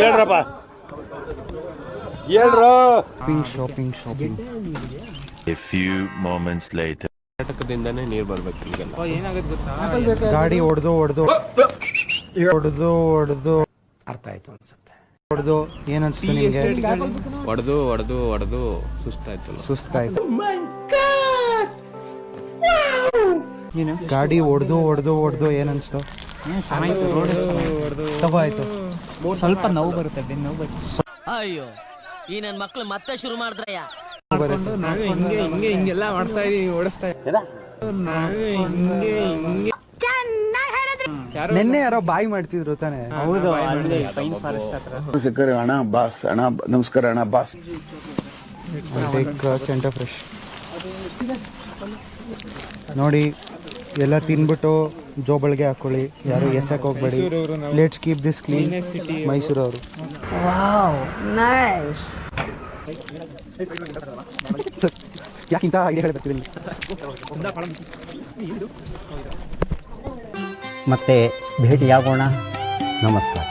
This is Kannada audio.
ಹೇಳ್ರಪ್ಪ ಹೇಳ್ರು. Shopping. A few moments later. ಕರ್ನಾಟಕದಿಂದನೇ ನೀರು ಬರ್ಬೇಕು ಇಲ್ಲಿಗೆಲ್ಲ. ಗಾಡಿ ಹೊಡೆದು ಅರ್ಥ ಆಯ್ತು ಅನ್ಸುತ್ತೆ. ಹೊಡೆದು ಏನನ್ಸ್ತು ನಿಮಗೆ? ಹೊಡೆದು ಸುಸ್ತಾಯ್ತು. ಏನು ಗಾಡಿ ಹೊಡೆದು ಏನನ್ಸ್ತು? ಆಯ್ತು. ಸ್ವಲ್ಪ ನೋವು ಬರುತ್ತೆ, ಬೆನ್ನು ನೋವು ಬರುತ್ತೆ. ಅಯ್ಯೋ ಈ ನನ್ನ ಮಕ್ಳು ಮತ್ತೆ ಶುರು ಮಾಡಿದ್ರಯ್ಯ. ಹಿಂಗೆಲ್ಲ ಮಾಡ್ತಾ ಇದೀವಿ, ಓಡಿಸ್ತಾ ನಿನ್ನೆ ಯಾರೋ ಬಾಯಿ ಮಾಡ್ತಿದ್ರು ತಾನೆ? ಹೌದು, ಅಲ್ಲಿ ಪೈನ್ ಫಾರೆಸ್ಟ್ ಹತ್ರ. ಅಣ್ಣ ಬಾಸ್, ಅಣ್ಣ ನಮಸ್ಕಾರ ಅಣ್ಣ ಬಾಸ್. ಸೆಂಟರ್ ಫ್ರೆಶ್ ನೋಡಿ, ಎಲ್ಲ ತಿನ್ಬಿಟ್ಟು ಜೋಬಳಿಗೆ ಹಾಕೊಳ್ಳಿ, ಯಾರು ಎಸಕ್ಕೆ ಹೋಗ್ಬೇಡಿ. Let's keep this clean. ಮೈಸೂರವರು. ಯಾಕಿಂತ ಐಡಿಯಾ ಹೇಳ್ಬೇಕಿಲ್ಲ. ಮತ್ತೆ ಭೇಟಿಯಾಗೋಣ. ನಮಸ್ಕಾರ.